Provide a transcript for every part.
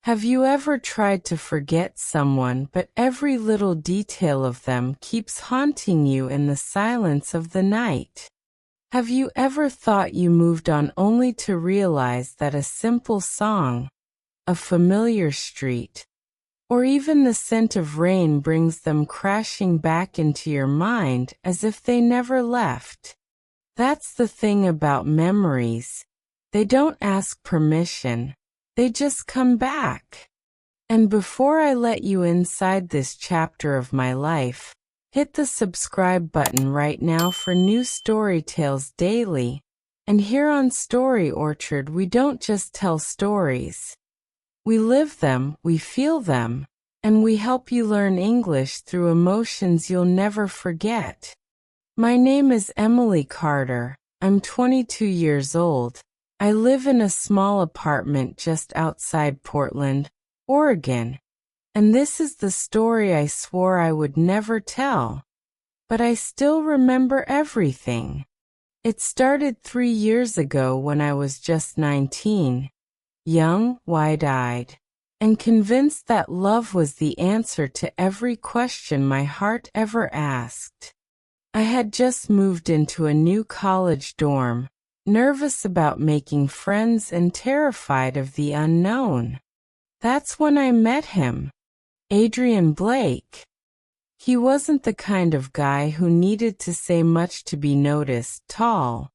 Have you ever tried to forget someone, but every little detail of them keeps haunting you in the silence of the night? Have you ever thought you moved on only to realize that a simple song, a familiar street, or even the scent of rain brings them crashing back into your mind as if they never left? That's the thing about memories. They don't ask permission. They just come back. And before I let you inside this chapter of my life, hit the subscribe button right now for new story tales daily. And here on Story Orchard, we don't just tell stories. We live them, we feel them, and we help you learn English through emotions you'll never forget. My name is Emily Carter. I'm 22 years old. I live in a small apartment just outside Portland, Oregon. And this is the story I swore I would never tell. But I still remember everything. It started 3 years ago when I was just 19, young, wide-eyed, and convinced that love was the answer to every question my heart ever asked. I had just moved into a new college dorm, nervous about making friends and terrified of the unknown. That's when I met him, Adrian Blake. He wasn't the kind of guy who needed to say much to be noticed. Tall,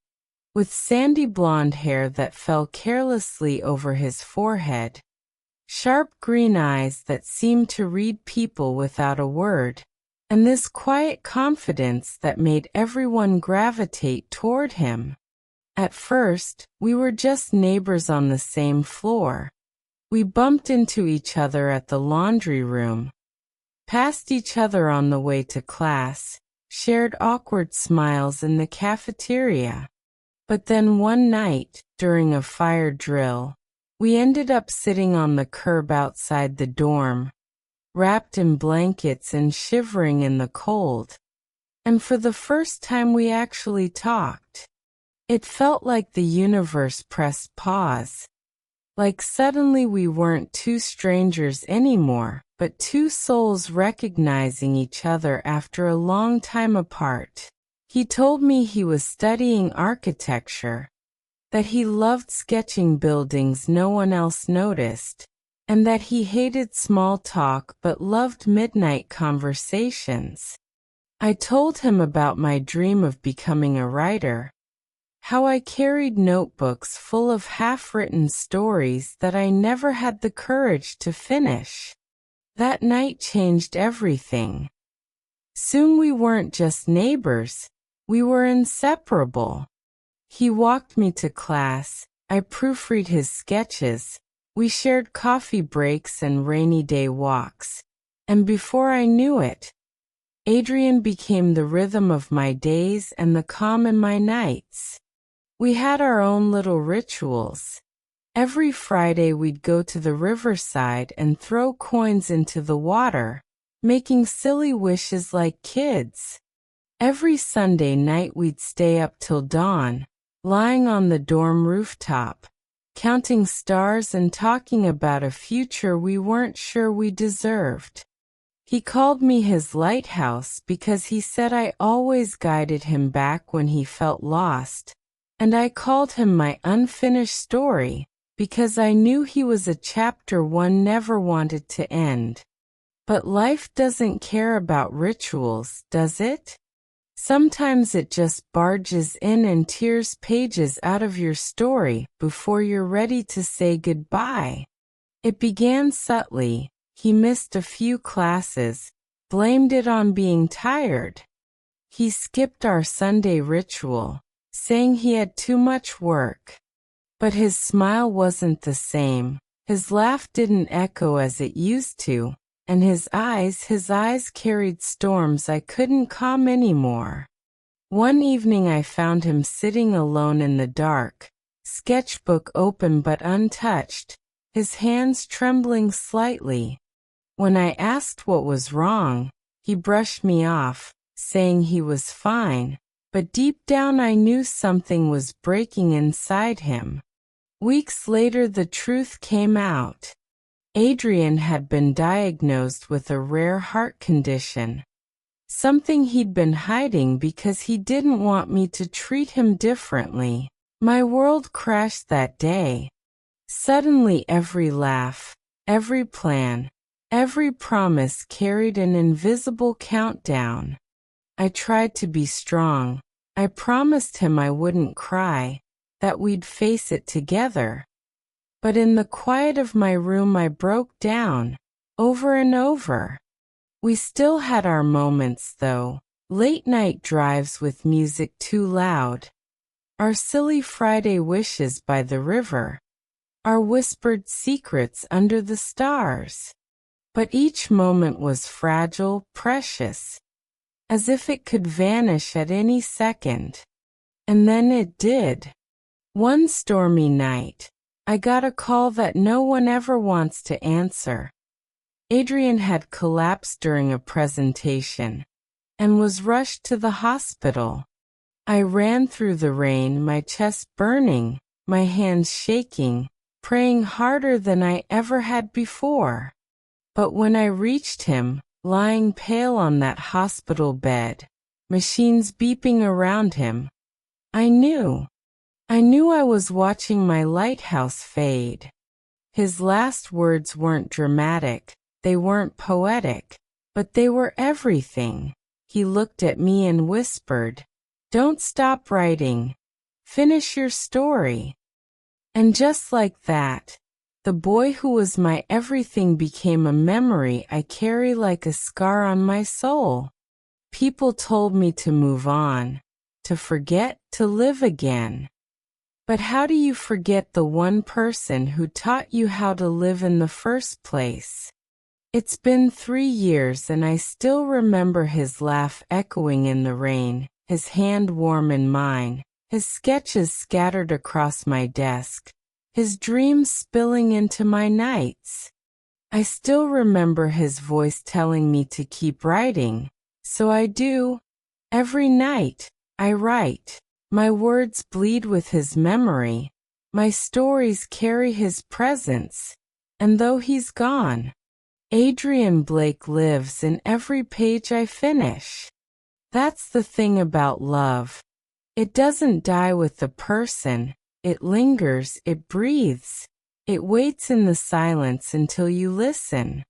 with sandy blonde hair that fell carelessly over his forehead, sharp green eyes that seemed to read people without a word, and this quiet confidence that made everyone gravitate toward him. At first, we were just neighbors on the same floor. We bumped into each other at the laundry room, passed each other on the way to class, shared awkward smiles in the cafeteria. But then one night, during a fire drill, we ended up sitting on the curb outside the dorm, wrapped in blankets and shivering in the cold. And for the first time we actually talked. It felt like the universe pressed pause. Like suddenly we weren't two strangers anymore, but two souls recognizing each other after a long time apart. He told me he was studying architecture, that he loved sketching buildings no one else noticed, and that he hated small talk but loved midnight conversations. I told him about my dream of becoming a writer, how I carried notebooks full of half-written stories that I never had the courage to finish. That night changed everything. Soon we weren't just neighbors, we were inseparable. He walked me to class, I proofread his sketches, we shared coffee breaks and rainy day walks, and before I knew it, Adrian became the rhythm of my days and the calm in my nights. We had our own little rituals. Every Friday we'd go to the riverside and throw coins into the water, making silly wishes like kids. Every Sunday night we'd stay up till dawn, lying on the dorm rooftop, counting stars and talking about a future we weren't sure we deserved. He called me his lighthouse because he said I always guided him back when he felt lost. And I called him my unfinished story, because I knew he was a chapter one never wanted to end. But life doesn't care about rituals, does it? Sometimes it just barges in and tears pages out of your story before you're ready to say goodbye. It began subtly. He missed a few classes, blamed it on being tired. He skipped our Sunday ritual, saying he had too much work. But his smile wasn't the same, his laugh didn't echo as it used to, and his eyes carried storms I couldn't calm anymore. One evening I found him sitting alone in the dark, sketchbook open but untouched, his hands trembling slightly. When I asked what was wrong, he brushed me off, saying he was fine. But deep down I knew something was breaking inside him. Weeks later the truth came out. Adrian had been diagnosed with a rare heart condition, something he'd been hiding because he didn't want me to treat him differently. My world crashed that day. Suddenly every laugh, every plan, every promise carried an invisible countdown. I tried to be strong. I promised him I wouldn't cry, that we'd face it together. But in the quiet of my room I broke down, over and over. We still had our moments though, late night drives with music too loud, our silly Friday wishes by the river, our whispered secrets under the stars. But each moment was fragile, precious, as if it could vanish at any second. And then it did. One stormy night, I got a call that no one ever wants to answer. Adrian had collapsed during a presentation and was rushed to the hospital. I ran through the rain, my chest burning, my hands shaking, praying harder than I ever had before. But when I reached him, lying pale on that hospital bed, machines beeping around him, I knew I was watching my lighthouse fade. His last words weren't dramatic, they weren't poetic, but they were everything. He looked at me and whispered, "Don't stop writing. Finish your story." And just like that, the boy who was my everything became a memory I carry like a scar on my soul. People told me to move on, to forget, to live again. But how do you forget the one person who taught you how to live in the first place? It's been 3 years and I still remember his laugh echoing in the rain, his hand warm in mine, his sketches scattered across my desk, his dreams spilling into my nights. I still remember his voice telling me to keep writing, so I do. Every night, I write. My words bleed with his memory. My stories carry his presence. And though he's gone, Adrian Blake lives in every page I finish. That's the thing about love. It doesn't die with the person. It lingers, it breathes. It waits in the silence until you listen.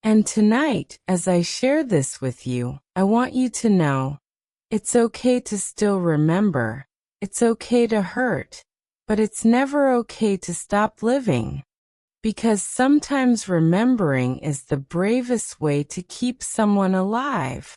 And tonight, as I share this with you, I want you to know, it's okay to still remember. It's okay to hurt. But it's never okay to stop living. Because sometimes remembering is the bravest way to keep someone alive.